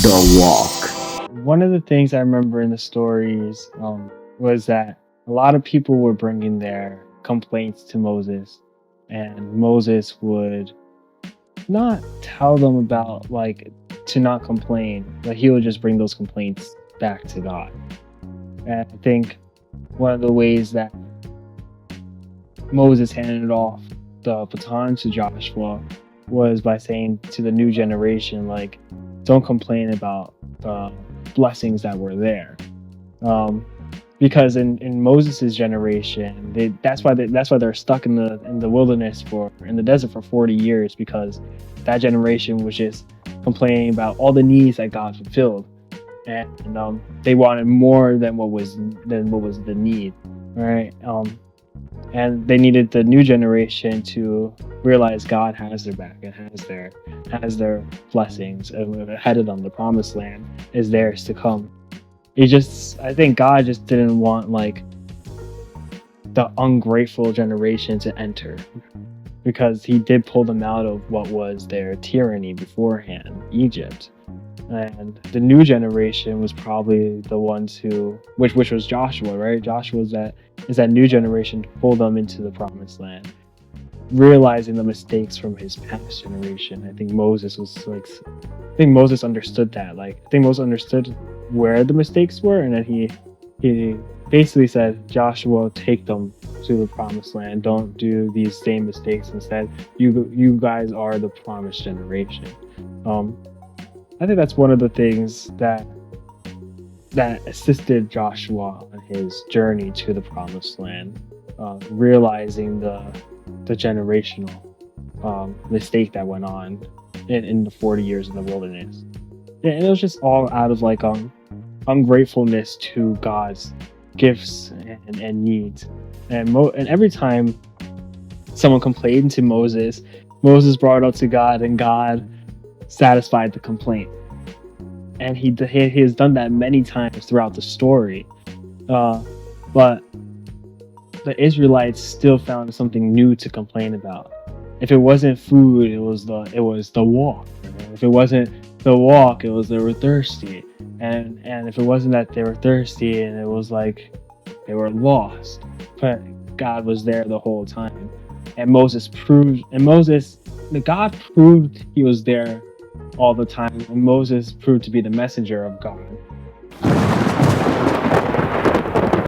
The Walk. One of the things I remember in the stories was that a lot of people were bringing their complaints to Moses, and Moses would not tell them about to not complain, but he would just bring those complaints back to God. And I think one of the ways that Moses handed off the baton to Joshua was by saying to the new generation, don't complain about the blessings that were there. Because in Moses' generation, that's why they're stuck in the wilderness in the desert for 40 years, because that generation was just complaining about all the needs that God fulfilled, and they wanted more than what was the need, right? And they needed the new generation to realize God has their back and has their blessings, and headed on the promised land is theirs to come. I think God just didn't want the ungrateful generation to enter, because he did pull them out of what was their tyranny beforehand, Egypt. And the new generation was probably the ones which was Joshua, right? Joshua is that new generation to pull them into the promised land, realizing the mistakes from his past generation. I think Moses understood that. I think Moses understood where the mistakes were, and then he basically said, Joshua, take them to the promised land. Don't do these same mistakes. Instead, you guys are the promised generation. I think that's one of the things that assisted Joshua on his journey to the promised land, realizing the generational mistake that went on in the 40 years in the wilderness. Yeah, and it was just all out of ungratefulness to God's gifts and needs. And every time someone complained to Moses brought it up to God, and God satisfied the complaint. And he has done that many times throughout the story. But the Israelites still found something new to complain about. If it wasn't food, it was the walk. If it wasn't the walk, it was they were thirsty. And if it wasn't that they were thirsty, and it was they were lost, but God was there the whole time. And God proved he was there all the time, and Moses proved to be the messenger of God.